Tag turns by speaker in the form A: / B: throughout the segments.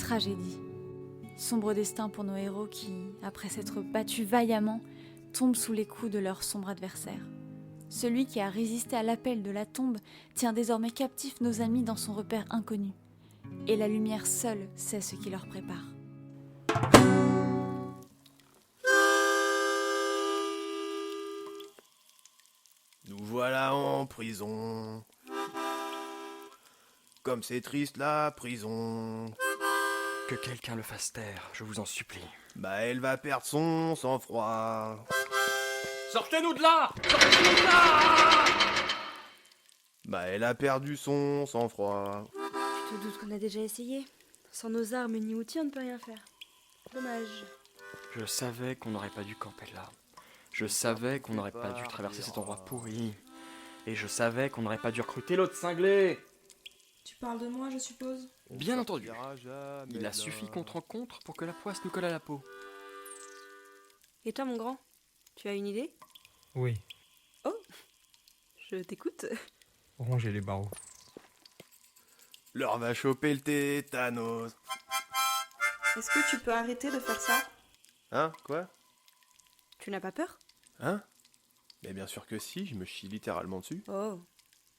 A: tragédie. Sombre destin pour nos héros qui, après s'être battus vaillamment, tombent sous les coups de leur sombre adversaire. Celui qui a résisté à l'appel de la tombe tient désormais captifs nos amis dans son repère inconnu. Et la lumière seule sait ce qui leur prépare.
B: Nous voilà en prison. Comme c'est triste la prison.
C: Que quelqu'un le fasse taire, je vous en supplie.
B: Bah elle va perdre son sang-froid.
C: Sortez-nous de là! Sortez-nous de là!
B: Bah elle a perdu son sang-froid.
D: Tu te doutes qu'on a déjà essayé. Sans nos armes ni outils, on ne peut rien faire. Dommage.
C: Je savais qu'on n'aurait pas dû camper là. Je savais qu'on n'aurait pas dû traverser cet endroit pourri. Et je savais qu'on n'aurait pas dû recruter l'autre cinglé.
E: Tu parles de moi, je suppose?
C: Bien entendu. Il a suffi qu'on te rencontre pour que la poisse nous colle à la peau.
D: Et toi, mon grand? Tu as une idée?
F: Oui,
D: Je t'écoute.
F: rongez les barreaux.
B: Leur va choper le tétanos.
E: Est-ce que tu peux arrêter de faire ça?
B: Hein? Quoi?
D: Tu n'as pas peur?
B: Hein? Mais bien sûr que si, je me chie littéralement dessus.
D: Oh,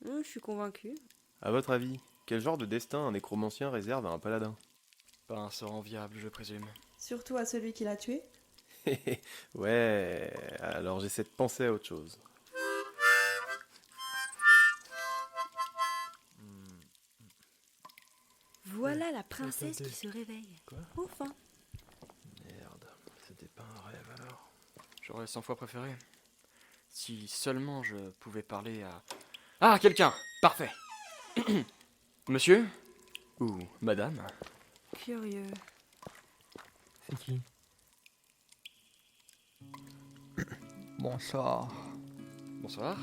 D: je suis convaincue.
B: À votre avis, quel genre de destin un nécromancien réserve à un paladin?
C: Pas un sort enviable, je présume.
E: Surtout à celui qui l'a tué?
B: Ouais, alors j'essaie de penser à autre chose.
D: Voilà la princesse qui se réveille.
B: Quoi?
D: Enfin.
B: Merde, c'était pas un rêve alors.
C: J'aurais 100 fois préféré. Si seulement je pouvais parler à... Ah, quelqu'un! Parfait! Monsieur? Ou madame?
D: Curieux.
F: C'est qui? Bonsoir.
C: Bonsoir.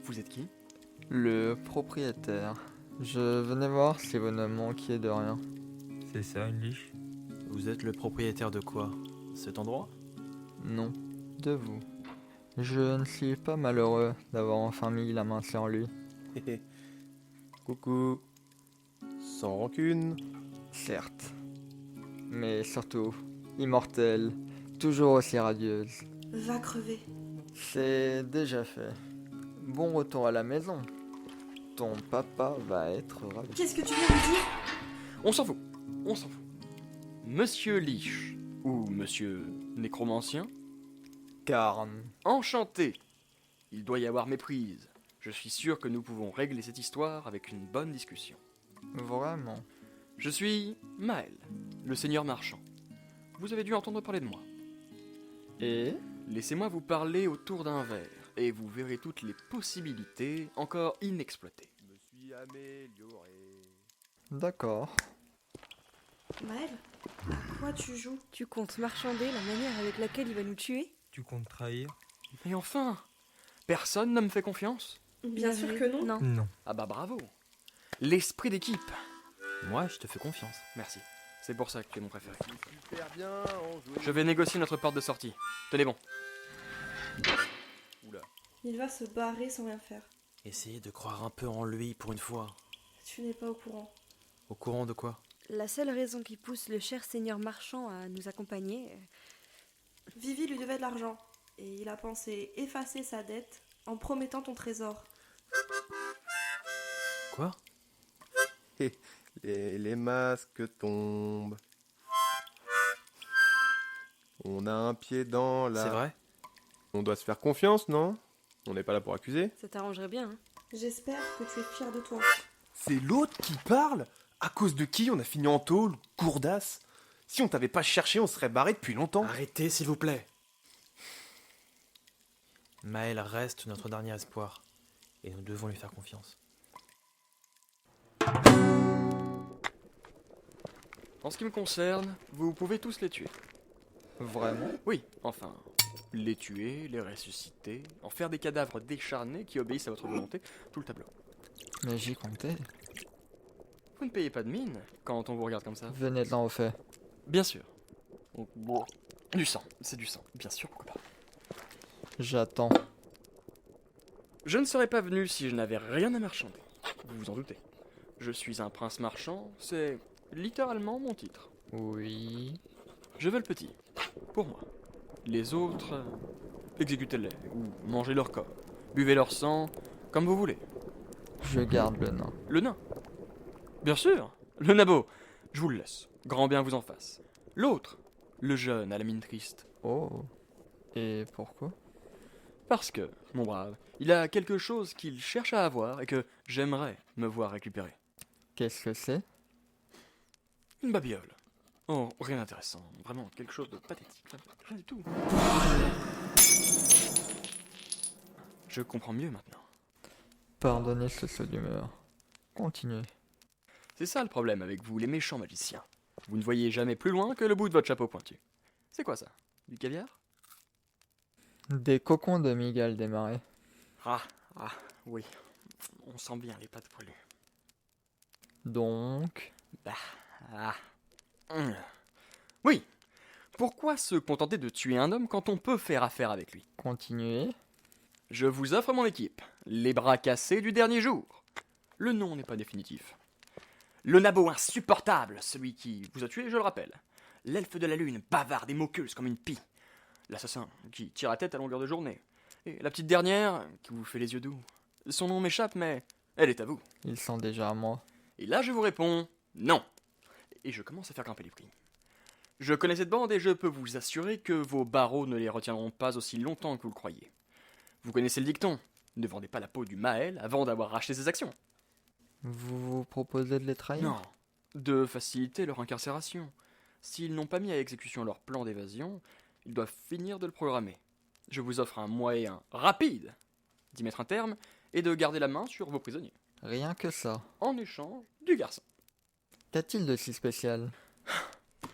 C: Vous êtes qui?
G: Le propriétaire. Je venais voir si vous ne manquiez de rien.
F: C'est ça, une liche?
B: Vous êtes le propriétaire de quoi? Cet endroit?
G: Non, de vous. Je ne suis pas malheureux d'avoir enfin mis la main sur lui.
B: Coucou. Sans rancune.
G: Certes. Mais surtout, immortelle, toujours aussi radieuse.
E: Va crever.
G: C'est déjà fait. Bon retour à la maison. Ton papa va être ravi.
E: Qu'est-ce que tu viens de dire?
C: On s'en fout. On s'en fout. Monsieur Liche, ou monsieur Nécromancien,
G: Carne.
C: enchanté. Il doit y avoir méprise. Je suis sûr que nous pouvons régler cette histoire avec une bonne discussion.
G: Vraiment.
C: Je suis Maël, le seigneur marchand. Vous avez dû entendre parler de moi.
G: Et
C: Laissez-moi vous parler autour d'un verre, et vous verrez toutes les possibilités encore inexploitées.
B: Je me suis amélioré.
G: d'accord.
E: Maël, quoi tu joues?
D: Tu comptes marchander la manière avec laquelle il va nous tuer?
F: Tu comptes trahir?
C: Mais enfin, personne ne me fait confiance.
E: Bien sûr que non.
D: Non.
F: Non.
C: Ah bah bravo. L'esprit d'équipe.
B: Moi, je te fais confiance.
C: Merci. C'est pour ça que tu es mon préféré.
B: Super bien enjoué.
C: Je vais négocier notre porte de sortie. Tenez bon.
B: Oula.
E: Il va se barrer sans rien faire.
B: Essayez de croire un peu en lui pour une fois.
E: Tu n'es pas au courant.
B: Au courant de quoi?
D: La seule raison qui pousse le cher seigneur marchand à nous accompagner...
E: Vivi lui devait de l'argent. Et il a pensé effacer sa dette en promettant ton trésor.
B: Quoi? Les masques tombent. On a un pied dans la...
C: C'est vrai?
B: On doit se faire confiance, non? On n'est pas là pour accuser.
D: Ça t'arrangerait bien, hein?
E: J'espère que tu es fier de toi.
B: C'est l'autre qui parle? À cause de qui on a fini en tôle, courdasse? Si on t'avait pas cherché, on serait barré depuis longtemps.
H: Arrêtez, s'il vous plaît. Maël reste notre dernier espoir. Et nous devons lui faire confiance.
C: En ce qui me concerne, vous pouvez tous les tuer.
G: Vraiment?
C: Oui, enfin, les tuer, les ressusciter, en faire des cadavres décharnés qui obéissent à votre volonté, tout le tableau.
G: Mais j'y comptais.
C: Vous ne payez pas de mine quand on vous regarde comme ça.
G: Venez-en au fait.
C: Bien sûr. Bon. Du sang, c'est du sang, bien sûr, pourquoi pas.
G: J'attends.
C: Je ne serais pas venu si je n'avais rien à marchander. Vous vous en doutez. Je suis un prince marchand, c'est littéralement mon titre.
G: Oui.
C: Je veux le petit, pour moi. Les autres, exécutez-les, ou mangez leur corps, buvez leur sang, comme vous voulez.
G: Je garde le nain.
C: Le nain. Bien sûr, le nabo. Je vous le laisse, grand bien vous en fasse. L'autre, le jeune à la mine triste.
G: Oh. Et pourquoi?
C: Parce que, mon brave, il a quelque chose qu'il cherche à avoir et que j'aimerais me voir récupérer.
G: Qu'est-ce que c'est?
C: Une babiole. Oh, rien d'intéressant. Vraiment, quelque chose de pathétique. Rien du tout. Je comprends mieux maintenant.
G: Pardonnez ce saut d'humeur. Continuez.
C: C'est ça le problème avec vous, les méchants magiciens. Vous ne voyez jamais plus loin que le bout de votre chapeau pointu. C'est quoi ça? Du caviar?
G: Des cocons de migale des marais.
C: Ah, oui. On sent bien les pattes poilues.
G: Donc...
C: Oui. Pourquoi se contenter de tuer un homme quand on peut faire affaire avec lui?
G: Continuez.
C: Je vous offre mon équipe. Les bras cassés du dernier jour. Le nom n'est pas définitif. Le nabo insupportable, celui qui vous a tué, je le rappelle. L'elfe de la lune, bavarde et moqueuse comme une pie. L'assassin, qui tire la tête à longueur de journée. Et la petite dernière, qui vous fait les yeux doux. Son nom m'échappe, mais elle est à vous.
G: Ils sont déjà à moi.
C: Et là, je vous réponds non. Et je commence à faire grimper les prix. Je connais cette bande et je peux vous assurer que vos barreaux ne les retiendront pas aussi longtemps que vous le croyez. Vous connaissez le dicton, ne vendez pas la peau du Maël avant d'avoir racheté ses actions.
G: Vous vous proposez de les trahir?
C: Non, de faciliter leur incarcération. S'ils n'ont pas mis à exécution leur plan d'évasion, ils doivent finir de le programmer. Je vous offre un moyen rapide d'y mettre un terme et de garder la main sur vos prisonniers.
G: Rien que ça.
C: En échange du garçon.
G: Qu'a-t-il de si spécial?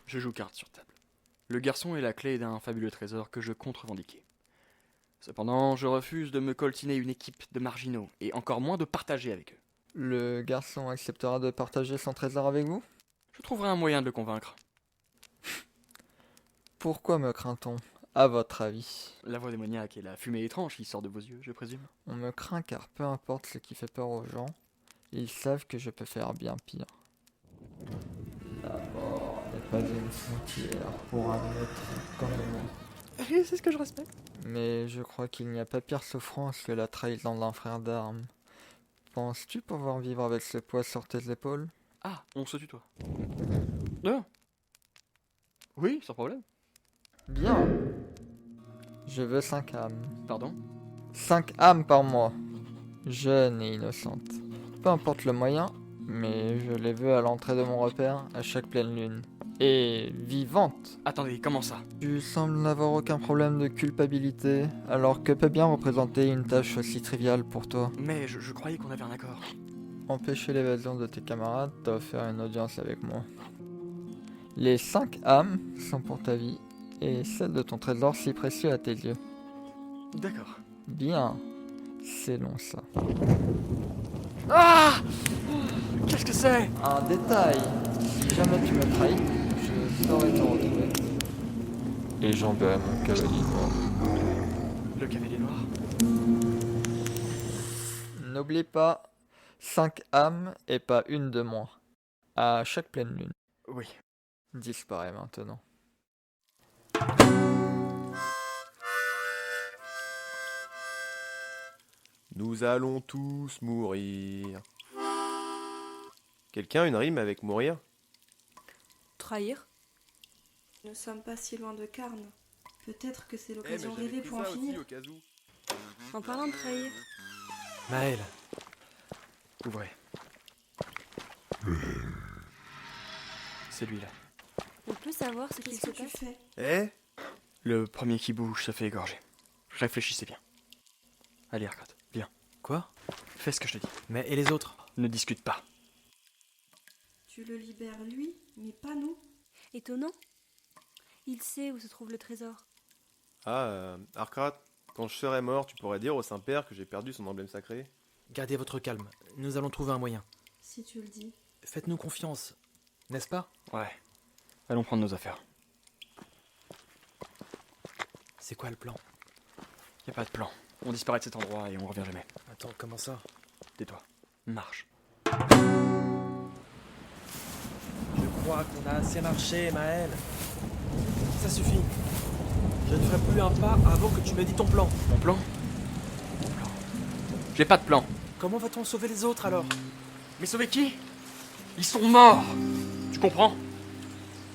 C: Je joue carte sur table. Le garçon est la clé d'un fabuleux trésor que je compte revendiquer. Cependant, je refuse de me coltiner une équipe de marginaux, et encore moins de partager avec eux.
G: Le garçon acceptera de partager son trésor avec vous?
C: Je trouverai un moyen de le convaincre.
G: Pourquoi me craint-on, à votre avis?
C: La voix démoniaque et la fumée étrange qui sort de vos yeux, je présume.
G: On me craint car peu importe ce qui fait peur aux gens, ils savent que je peux faire bien pire. La mort n'est pas une frontière pour un être comme moi.
C: C'est ce que je respecte.
G: Mais je crois qu'il n'y a pas pire souffrance que la trahison d'un frère d'armes. Penses-tu pouvoir vivre avec ce poids sur tes épaules?
C: Ah, on se tutoie. Ah. Oui, sans problème.
G: Bien. Je veux 5 âmes.
C: Pardon?
G: 5 âmes par mois. Jeune et innocente. Peu importe le moyen, mais je les veux à l'entrée de mon repère à chaque pleine lune. Et vivantes.
C: Attendez, comment ça?
G: Tu sembles n'avoir aucun problème de culpabilité, alors que peut bien représenter une tâche aussi triviale pour toi?
C: Mais je croyais qu'on avait un accord.
G: Empêcher l'évasion de tes camarades t'a offert une audience avec moi. Les 5 âmes sont pour ta vie, et celle de ton trésor si précieux à tes yeux.
C: D'accord.
G: Bien, c'est long ça.
C: Ah! Qu'est-ce que c'est?
G: Un détail, si jamais tu me trahis, je saurai te retrouver. Et j'enverrai mon cavalier noir.
C: Le cavalier noir?
G: N'oublie pas, 5 âmes et pas une de moins. À chaque pleine lune.
C: Oui.
G: Disparaît maintenant.
B: Nous allons tous mourir. Quelqu'un a une rime avec mourir?
D: Trahir?
E: Nous ne sommes pas si loin de Carne. Peut-être que c'est
B: Eh,
E: l'occasion rêvée pour en finir.
D: En parlant de trahir,
H: Maël,
C: Ouvrez. C'est lui là.
D: on peut savoir ce qu'il
E: Qu'est-ce
D: se
E: que tu
D: passe?
E: fais?
B: Eh?
C: Le premier qui bouge se fait égorger. Réfléchissez bien. Allez, Arcot, viens.
H: quoi?
C: Fais ce que je te dis.
H: Mais et les autres?
C: Ne discute pas.
E: Tu le libères lui, mais pas nous.
D: Étonnant. Il sait où se trouve le trésor.
B: Ah, Arkrat, quand je serai mort, tu pourrais dire au Saint-Père que j'ai perdu son emblème sacré?
H: Gardez votre calme, nous allons trouver un moyen.
E: Si tu le dis.
H: Faites-nous confiance, n'est-ce pas?
C: Ouais. Allons prendre nos affaires.
H: C'est quoi le plan?
C: Y a pas de plan. On disparaît de cet endroit et on revient jamais.
H: Attends, comment ça?
C: Tais-toi. Marche.
B: Je
H: crois qu'on a assez marché, Maël. Ça suffit. Je ne ferai plus un pas avant que tu me dises ton plan.
C: Mon plan? Mon plan. J'ai pas de plan.
H: Comment va-t-on sauver les autres alors?
C: Mais sauver qui? Ils sont morts. Tu comprends?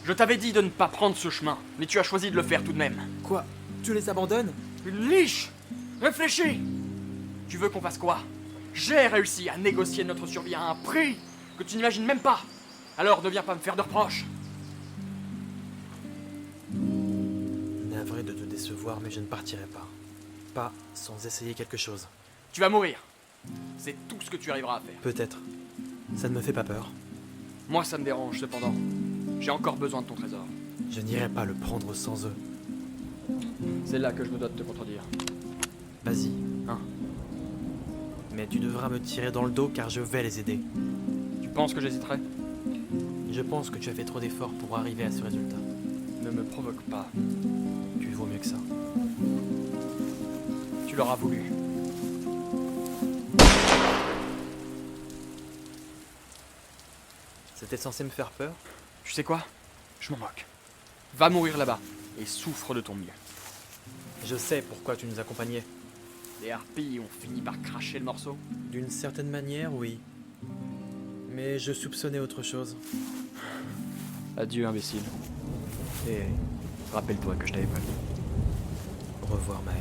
C: Je t'avais dit de ne pas prendre ce chemin, mais tu as choisi de le faire tout de même.
H: Quoi? Tu les abandonnes?
C: Une liche! Réfléchis! Tu veux qu'on fasse quoi? J'ai réussi à négocier notre survie à un prix que tu n'imagines même pas. Alors ne viens pas me faire de reproches.
H: Navré de te décevoir, mais je ne partirai pas. Pas sans essayer quelque chose.
C: Tu vas mourir. C'est tout ce que tu arriveras à faire.
H: Peut-être. Ça ne me fait pas peur.
C: Moi, ça me dérange cependant. J'ai encore besoin de ton trésor.
H: Je n'irai pas le prendre sans eux.
C: C'est là que je me dois de te contredire.
H: Vas-y.
C: Hein?
H: Mais tu devras me tirer dans le dos car je vais les aider.
C: Tu penses que j'hésiterai?
H: Je pense que tu as fait trop d'efforts pour arriver à ce résultat.
C: Ne me provoque pas.
H: Tu vaux mieux que ça.
C: Tu l'auras voulu.
H: C'était censé me faire peur?
C: Tu sais quoi? Je m'en moque. Va mourir là-bas et souffre de ton mieux.
H: Je sais pourquoi tu nous accompagnais.
C: Les harpies ont fini par cracher le morceau.
H: D'une certaine manière, oui. Mais je soupçonnais autre chose.
C: Adieu, imbécile. Et rappelle-toi que je t'avais pas vu.
H: Au revoir, Maël.